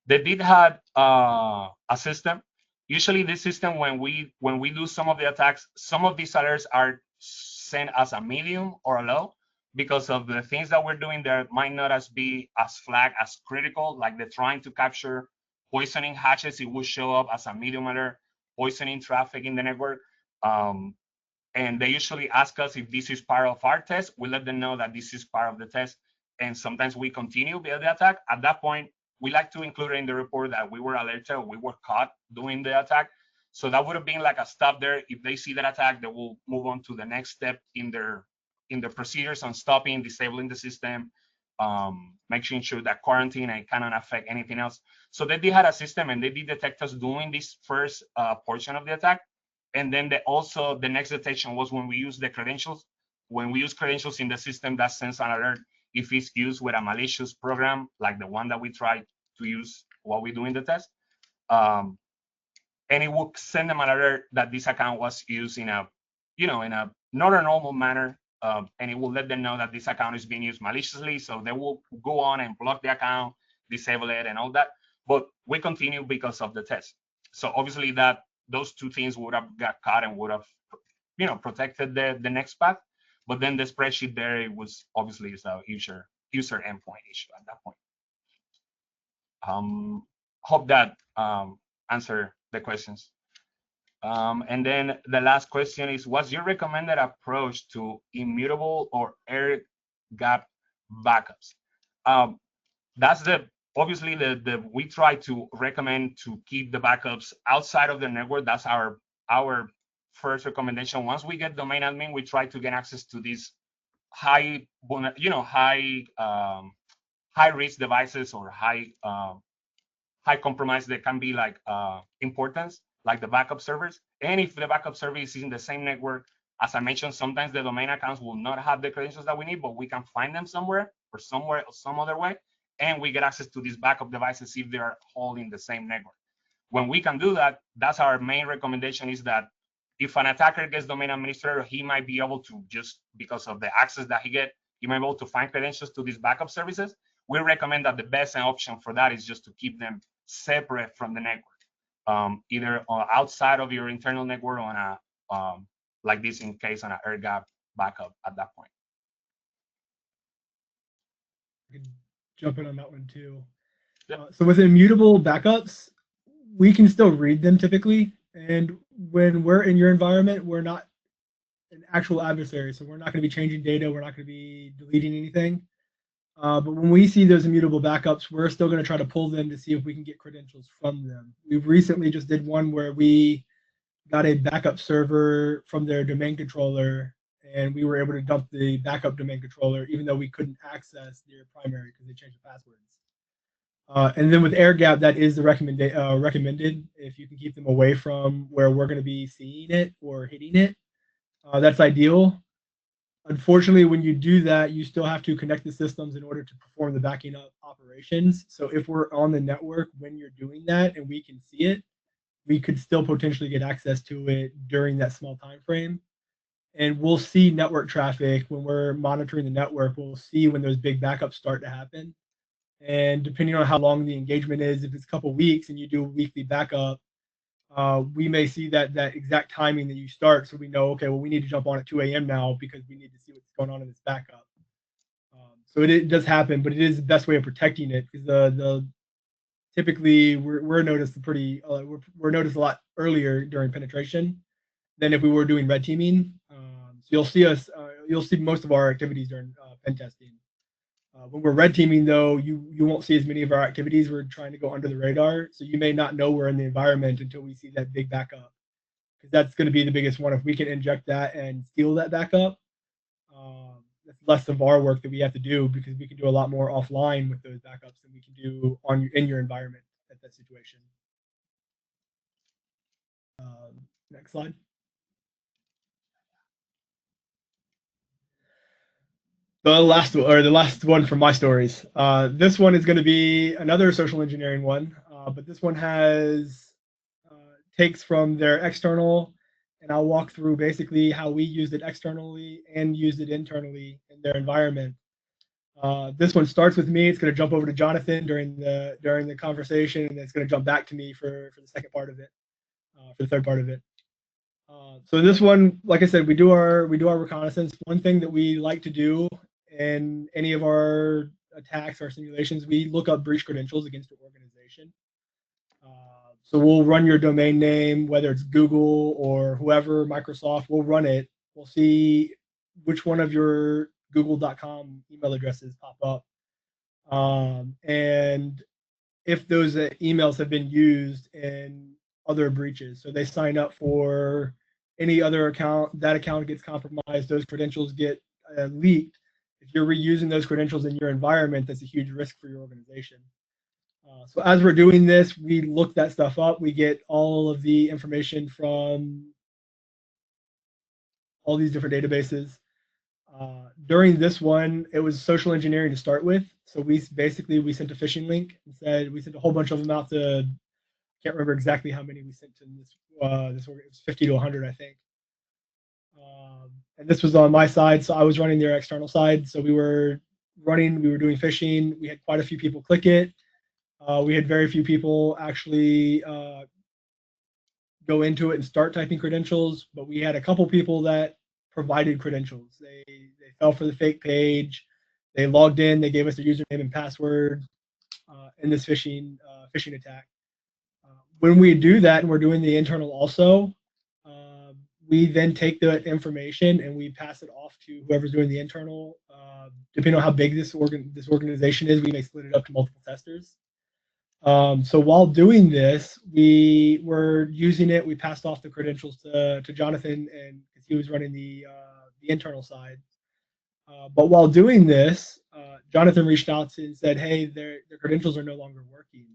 they did have a system. Usually this system, when we do some of the attacks, some of these alerts are sent as a medium or a low, because of the things that we're doing there might not be as flagged as critical, like they're trying to capture poisoning hatches. It will show up as a medium alert, poisoning traffic in the network. And they usually ask us if this is part of our test. We let them know that this is part of the test. And sometimes we continue with the attack. At that point, we like to include in the report that we were alerted, we were caught doing the attack. So that would have been like a stop there. If they see that attack, they will move on to the next step in their procedures on stopping, disabling the system, making sure that quarantine and cannot affect anything else. So they did have a system, and they did detect us doing this first portion of the attack. And then the next detection was when we use the credentials. When we use credentials in the system, that sends an alert if it's used with a malicious program, like the one that we try to use while we're doing the test. And it will send them an alert that this account was used in a not a normal manner. And it will let them know that this account is being used maliciously. So they will go on and block the account, disable it, and all that. But we continue because of the test. So obviously those two things would have got caught and would have, protected the next path. But then the spreadsheet there, it was obviously a user endpoint issue at that point. Hope that answer the questions. And then the last question is, what's your recommended approach to immutable or air gap backups? That's obviously we try to recommend to keep the backups outside of the network. That's our first recommendation. Once we get domain admin, we try to get access to these high risk devices, or high compromise that can be like importance, like the backup servers. And if the backup service is in the same network, as I mentioned, sometimes the domain accounts will not have the credentials that we need, but we can find them somewhere or some other way, and we get access to these backup devices if they are all in the same network. When we can do that, that's our main recommendation, is that if an attacker gets domain administrator, he might be able to, just because of the access that he might be able to find credentials to these backup services. We recommend that the best option for that is just to keep them separate from the network, either outside of your internal network or on a, like this in case on an air gap backup at that point. I could jump in on that one too. So with immutable backups, we can still read them typically. And when we're in your environment, we're not an actual adversary. So we're not going to be changing data. We're not going to be deleting anything. But when we see those immutable backups, we're still going to try to pull them to see if we can get credentials from them. We've recently just did one where we got a backup server from their domain controller, and we were able to dump the backup domain controller, even though we couldn't access their primary because they changed the passwords. And then with air gap, that is the recommended. If you can keep them away from where we're going to be seeing it or hitting it, that's ideal. Unfortunately, when you do that, you still have to connect the systems in order to perform the backing up operations. So if we're on the network when you're doing that and we can see it, we could still potentially get access to it during that small time frame. And we'll see network traffic when we're monitoring the network. We'll see when those big backups start to happen. And depending on how long the engagement is, if it's a couple weeks and you do a weekly backup, we may see that exact timing that you start, so we know, okay, well, we need to jump on at 2 a.m. now because we need to see what's going on in this backup. So it does happen, but it is the best way of protecting it because the typically we're noticed pretty we're noticed a lot earlier during penetration than if we were doing red teaming. So you'll see most of our activities during pen testing. When we're red teaming, though, you won't see as many of our activities. We're trying to go under the radar, so you may not know we're in the environment until we see that big backup, because that's going to be the biggest one. If we can inject that and steal that backup, that's less of our work that we have to do because we can do a lot more offline with those backups than we can do in your environment at that situation. Next slide. The last one from my stories. This one is going to be another social engineering one, but this one has takes from their external, and I'll walk through basically how we used it externally and used it internally in their environment. This one starts with me. It's going to jump over to Jonathan during the conversation, and it's going to jump back to me for the second part of it, for the third part of it. So this one, like I said, we do our reconnaissance. One thing that we like to do in any of our attacks or simulations, we look up breach credentials against the organization. So we'll run your domain name, whether it's Google or whoever, Microsoft, we'll run it. We'll see which one of your google.com email addresses pop up. And if those emails have been used in other breaches. So they sign up for any other account, that account gets compromised, those credentials get leaked. If you're reusing those credentials in your environment, that's a huge risk for your organization. So as we're doing this, we look that stuff up. We get all of the information from all these different databases. During this one, it was social engineering to start with. So we sent a phishing link and said we sent a whole bunch of them out to, can't remember exactly how many we sent to this. It was 50 to 100, I think. And this was on my side, so I was running their external side. So we were doing phishing. We had quite a few people click it. We had very few people actually go into it and start typing credentials, but we had a couple people that provided credentials. They fell for the fake page. They logged in. They gave us their username and password in this phishing attack. When we do that and we're doing the internal also, we then take the information and we pass it off to whoever's doing the internal. Depending on how big this organization is, we may split it up to multiple testers. So while doing this, we were using it. We passed off the credentials to Jonathan, and because he was running the internal side. But while doing this, Jonathan reached out and said, "Hey, their credentials are no longer working."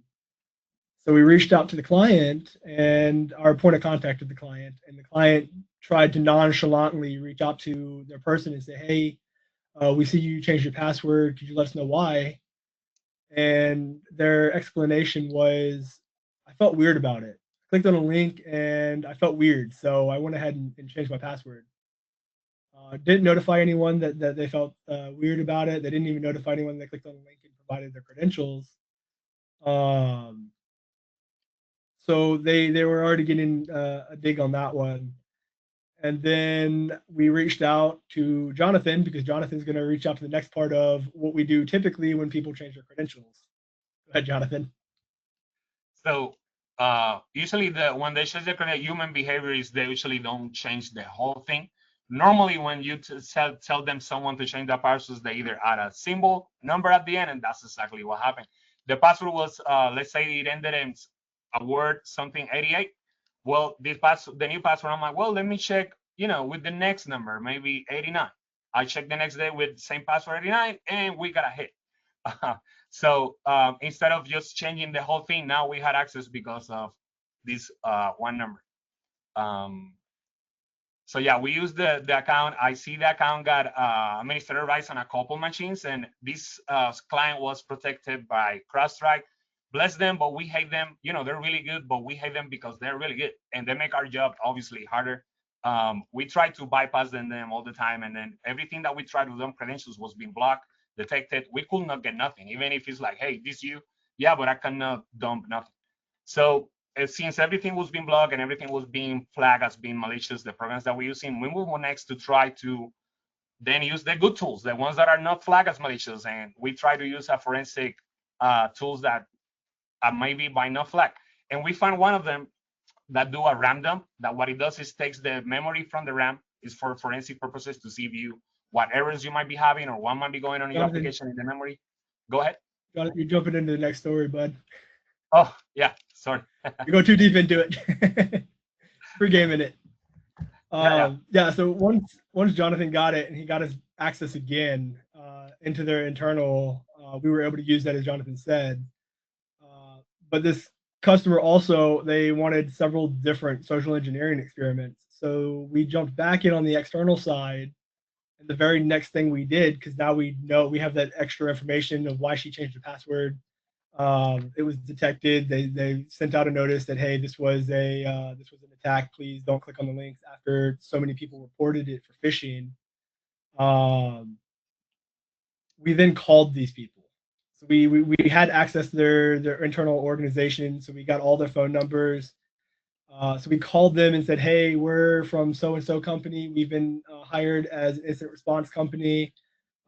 So we reached out to the client and our point of contact with the client, and the client tried to nonchalantly reach out to their person and say, "Hey, we see you changed your password. Could you let us know why?" And their explanation was, "I felt weird about it. I clicked on a link and I felt weird, so I went ahead and changed my password." Didn't notify anyone that they felt weird about it. They didn't even notify anyone that clicked on the link and provided their credentials. So they were already getting a dig on that one. And then we reached out to Jonathan because Jonathan's going to reach out to the next part of what we do typically when people change their credentials. Go ahead, Jonathan. So usually when they change the human behavior is they usually don't change the whole thing. Normally when you tell them someone to change the passwords, they either add a symbol, number at the end, and that's exactly what happened. The password was, let's say it ended in a word, something 88. Well, the new password, I'm like, well, let me check, with the next number, maybe 89. I checked the next day with same password 89, and we got a hit. So instead of just changing the whole thing, now we had access because of this one number. So yeah, we use the account. I see the account got administrator rights on a couple machines, and this client was protected by CrowdStrike. Bless them, but we hate them. They're really good, but we hate them because they're really good, and they make our job obviously harder. We try to bypass them all the time, and then everything that we tried with them credentials was being blocked, detected. We could not get nothing, even if it's like, hey, this you, yeah, but I cannot dump nothing. So since everything was being blocked and everything was being flagged as being malicious, the programs that we're using, we move on next to try to then use the good tools, the ones that are not flagged as malicious, and we try to use a forensic tools that maybe by not flag. And we find one of them that do a RAM dump. That what it does is takes the memory from the RAM, is for forensic purposes to see what errors you might be having or what might be going on in your application in the memory. Go ahead. You're jumping into the next story, bud. Oh yeah, sorry. You go too deep into it. Pre-gaming it. Yeah. So once Jonathan got it and he got his access again into their internal, we were able to use that, as Jonathan said. But this customer also, they wanted several different social engineering experiments. So we jumped back in on the external side. And the very next thing we did, because now we know we have that extra information of why she changed the password. It was detected. They sent out a notice that, hey, this was an attack. Please don't click on the links. After so many people reported it for phishing, we then called these people. So we had access to their internal organization. So we got all their phone numbers. So we called them and said, hey, we're from so-and-so company. We've been hired as an incident response company.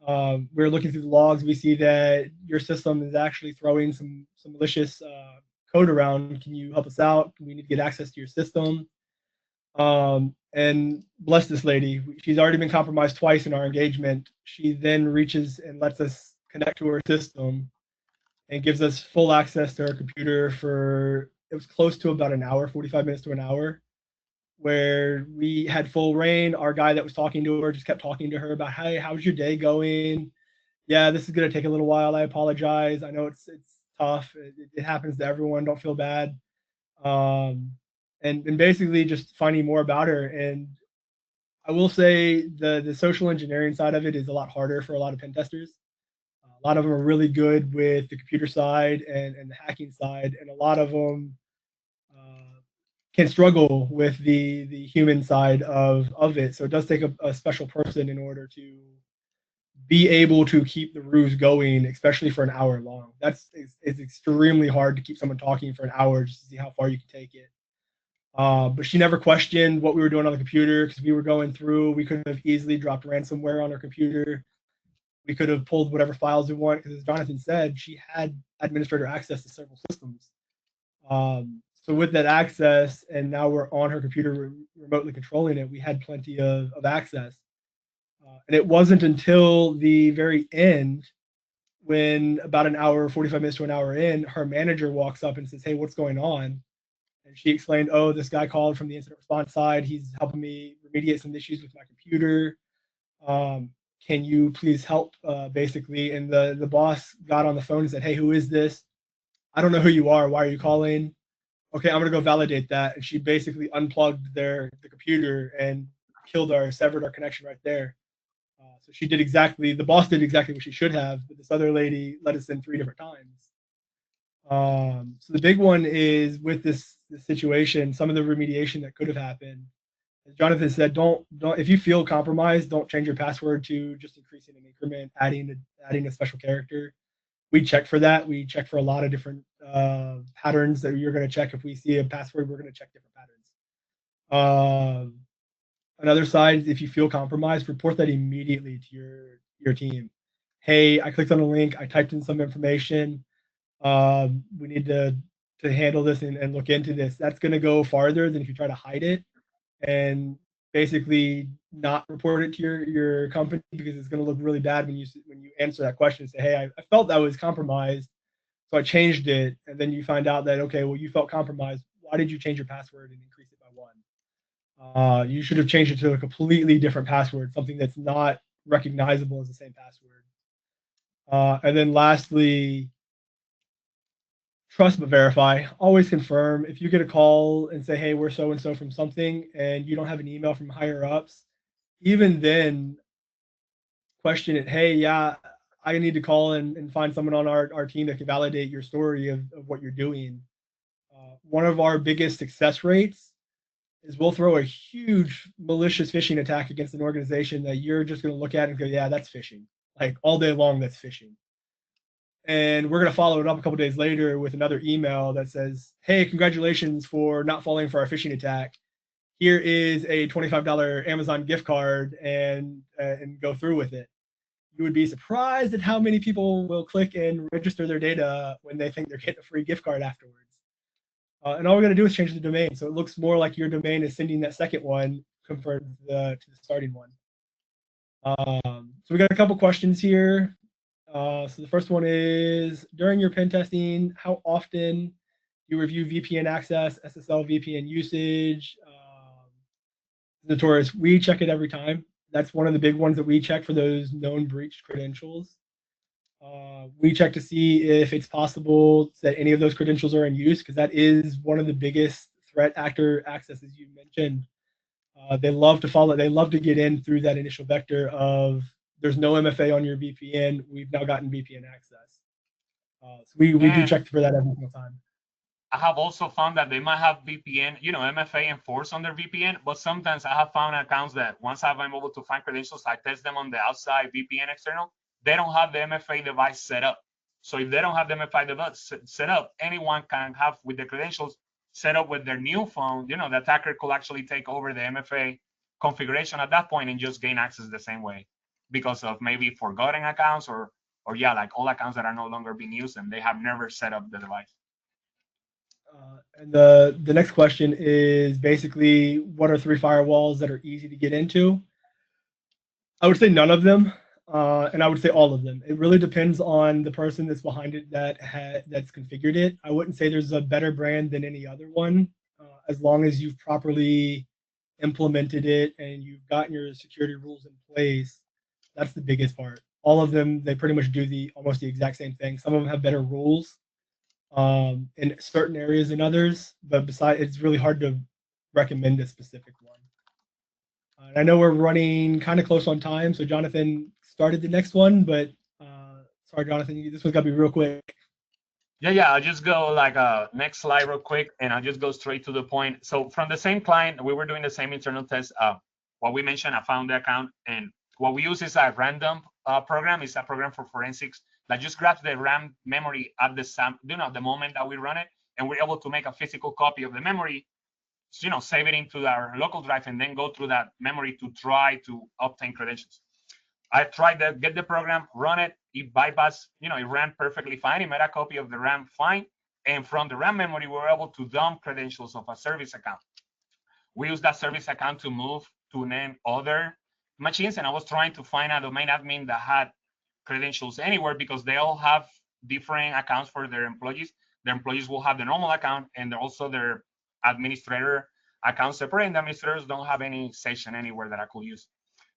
We're looking through the logs. We see that your system is actually throwing some malicious code around. Can you help us out? We need to get access to your system. And bless this lady. She's already been compromised twice in our engagement. She then reaches and lets us connect to her system and gives us full access to her computer for, it was close to about an hour, 45 minutes to an hour, where we had full reign. Our guy that was talking to her just kept talking to her about, hey, how's your day going? Yeah, this is going to take a little while. I apologize. I know it's tough. It happens to everyone. Don't feel bad. And basically just finding more about her. And I will say the social engineering side of it is a lot harder for a lot of pen testers. A lot of them are really good with the computer side and the hacking side, and a lot of them can struggle with the human side of it. So it does take a special person in order to be able to keep the ruse going, especially for an hour long. It's extremely hard to keep someone talking for an hour just to see how far you can take it. But she never questioned what we were doing on the computer, because we were going through. We could have easily dropped ransomware on her computer. We could have pulled whatever files we want, because as Jonathan said, she had administrator access to several systems. So with that access, and now we're on her computer remotely controlling it, we had plenty of access. And it wasn't until the very end, when about an hour, 45 minutes to an hour in, her manager walks up and says, hey, what's going on? And she explained, oh, this guy called from the incident response side. He's helping me remediate some issues with my computer. Can you please help, basically? And the boss got on the phone and said, hey, who is this? I don't know who you are. Why are you calling? Okay, I'm going to go validate that. And she basically unplugged the computer and severed our connection right there. So the boss did exactly what she should have, but this other lady let us in 3 different times. So the big one is with this situation, some of the remediation that could have happened. As Jonathan said, don't if you feel compromised, don't change your password to just increasing an increment, adding a special character. We check for that. We check for a lot of different patterns that you're going to check. If we see a password, we're going to check different patterns. Another side, if you feel compromised, report that immediately to your team. Hey, I clicked on a link. I typed in some information. We need to handle this and look into this. That's going to go farther than if you try to hide it and basically not report it to your company, because it's going to look really bad when you answer that question and say, hey, I felt that was compromised, so I changed it. And then you find out that, okay, well, you felt compromised. Why did you change your password and increase it by 1? You should have changed it to a completely different password, something that's not recognizable as the same password. And then lastly, trust but verify. Always confirm. If you get a call and say, hey, we're so-and-so from something, and you don't have an email from higher ups, even then question it. Hey, yeah, I need to call and find someone on our team that can validate your story of what you're doing. One of our biggest success rates is we'll throw a huge malicious phishing attack against an organization that you're just going to look at and go, yeah, that's phishing. Like all day long, that's phishing. And we're going to follow it up a couple days later with another email that says, hey, congratulations for not falling for our phishing attack. Here is a $25 Amazon gift card, and go through with it. You would be surprised at how many people will click and register their data when they think they're getting a free gift card afterwards. And all we're going to do is change the domain. So it looks more like your domain is sending that second one compared to the starting one. So we got a couple questions here. So the first one is, during your pen testing, how often do you review VPN access, SSL VPN usage? Notorious, we check it every time. That's one of the big ones that we check for those known breached credentials. We check to see if it's possible that any of those credentials are in use, because that is one of the biggest threat actor accesses you mentioned. They love to get in through that initial vector of there's no MFA on your VPN. We've now gotten VPN access. So we do check for that every single time. I have also found that they might have VPN, MFA enforced on their VPN, but sometimes I have found accounts that once I'm able to find credentials, I test them on the outside VPN external. They don't have the MFA device set up. So if they don't have the MFA device set up, anyone can have with the credentials set up with their new phone. The attacker could actually take over the MFA configuration at that point and just gain access the same way because of maybe forgotten accounts or yeah, like all accounts that are no longer being used and they have never set up the device. And the next question is basically, what are 3 firewalls that are easy to get into? I would say none of them, and I would say all of them. It really depends on the person that's behind it that's configured it. I wouldn't say there's a better brand than any other one, as long as you've properly implemented it and you've gotten your security rules in place. That's the biggest part. All of them, they pretty much do almost the exact same thing. Some of them have better rules in certain areas than others, but besides, it's really hard to recommend a specific one. I know we're running kind of close on time, so Jonathan started the next one, but sorry, Jonathan, this one's got to be real quick. Yeah, I'll just go like next slide real quick, and I'll just go straight to the point. So from the same client, we were doing the same internal test. What we mentioned, I found the account, and what we use is a random program. It's a program for forensics that just grabs the RAM memory at the moment that we run it, and we're able to make a physical copy of the memory, save it into our local drive, and then go through that memory to try to obtain credentials. I tried to get the program, run it, it bypassed, it ran perfectly fine. It made a copy of the RAM fine. And from the RAM memory, we were able to dump credentials of a service account. We used that service account to move to name other machines. And I was trying to find a domain admin that had credentials anywhere because they all have different accounts for their employees. Their employees will have the normal account and also their administrator account separate. And the administrators don't have any session anywhere that I could use.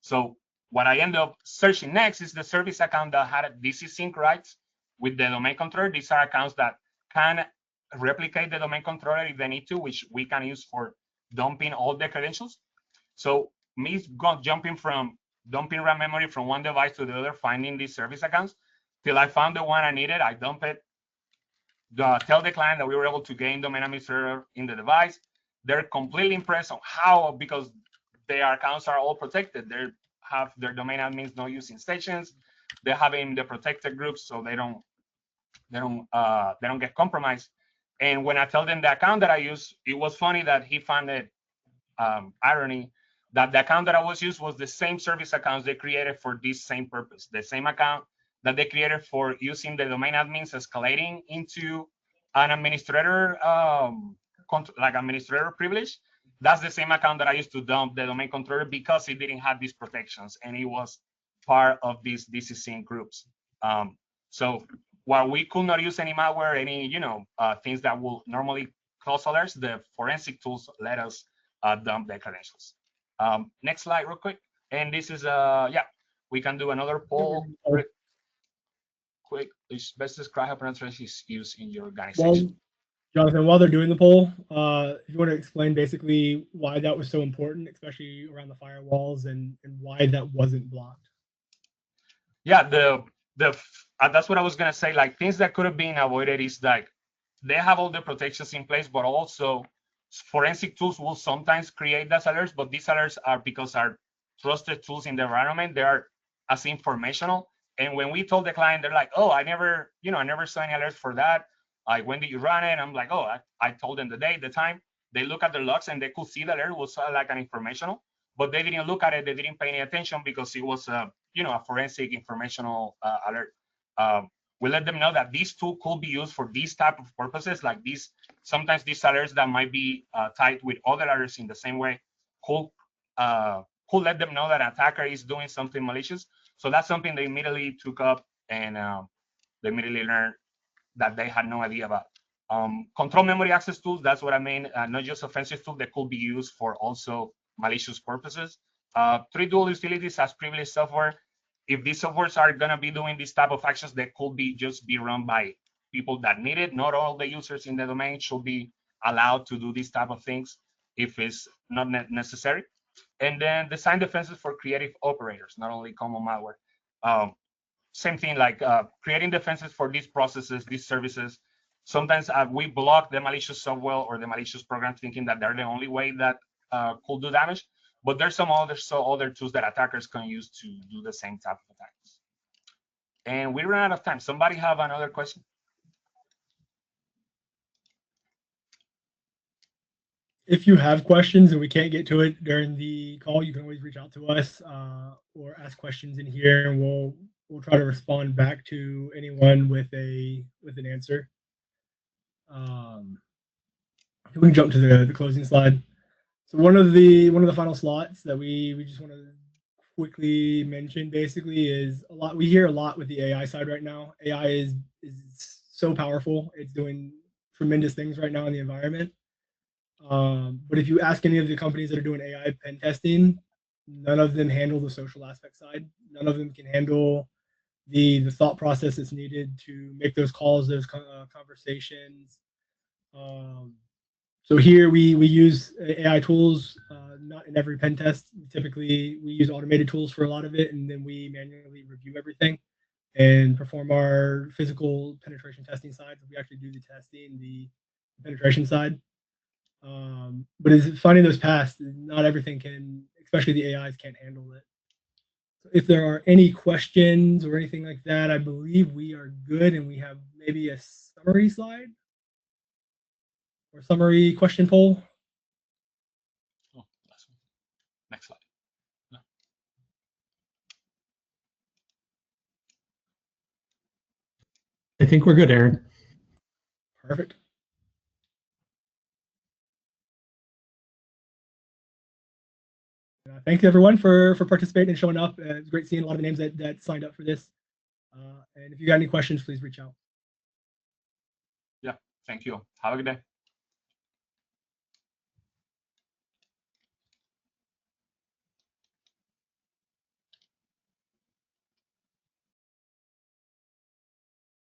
So what I end up searching next is the service account that had DC sync rights with the domain controller. These are accounts that can replicate the domain controller if they need to, which we can use for dumping all the credentials. So me jumping from dumping RAM memory from one device to the other, finding these service accounts till I found the one I needed. I dump it, tell the client that we were able to gain domain administrator in the device. They're completely impressed on how, because their accounts are all protected. They have their domain admins not using stations. They're having the protected groups, so they don't get compromised. And when I tell them the account that I use, it was funny that he found it irony that the account that I was used was the same service accounts they created for this same purpose. The same account that they created for using the domain admins escalating into an administrator, like administrator privilege. That's the same account that I used to dump the domain controller because it didn't have these protections and it was part of these DCC groups. So while we could not use any malware, any things that will normally cause alerts, the forensic tools let us dump the credentials. Next slide real quick. And this is we can do another poll quick. It's best describe how penetration is used in your organization. Jonathan, while they're doing the poll, if you want to explain basically why that was so important, especially around the firewalls and why that wasn't blocked. Yeah, that's what I was gonna say. Like things that could have been avoided is like they have all the protections in place, but also forensic tools will sometimes create those alerts, but these alerts are because are trusted tools in the environment. They are as informational. And when we told the client, they're like, oh, I never saw any alerts for that. Like, when did you run it? I'm like, oh, I told them the day, the time. They look at the logs and they could see the alert was like an informational, but they didn't look at it. They didn't pay any attention because it was a forensic informational alert. We let them know that this tool could be used for these type of purposes, like these. Sometimes these alerts that might be tied with other alerts in the same way could let them know that an attacker is doing something malicious. So that's something they immediately took up, and they immediately learned that they had no idea about. Control memory access tools, that's what I mean, not just offensive tools that could be used for also malicious purposes. 3 dual utilities as privileged software. If these softwares are going to be doing this type of actions, that could be just be run by people that need it. Not all the users in the domain should be allowed to do these type of things if it's not necessary. And then design defenses for creative operators, not only common malware. Same thing, like creating defenses for these processes, these services. Sometimes we block the malicious software or the malicious program, thinking that they're the only way that could do damage. But there's some other tools that attackers can use to do the same type of attacks. And we ran out of time. Somebody have another question? If you have questions and we can't get to it during the call, you can always reach out to us or ask questions in here, and we'll try to respond back to anyone with an answer. We can jump to the closing slide. So one of the final slots that we just want to quickly mention basically is we hear a lot with the AI side right now. AI is so powerful. It's doing tremendous things right now in the environment. But if you ask any of the companies that are doing AI pen testing, none of them handle the social aspect side. None of them can handle the thought process that's needed to make those calls, those conversations. So here we use AI tools, not in every pen test. Typically, we use automated tools for a lot of it, and then we manually review everything and perform our physical penetration testing side. We actually do the testing, the penetration side. But as finding those paths, not everything can, especially the AIs, can't handle it. So if there are any questions or anything like that, I believe we are good, and we have maybe a summary slide or summary question poll. Oh, next slide. No. I think we're good, Aaron. Perfect. Thanks everyone for participating and showing up. It's great seeing a lot of the names that signed up for this. And if you got any questions, please reach out. Yeah, thank you. Have a good day.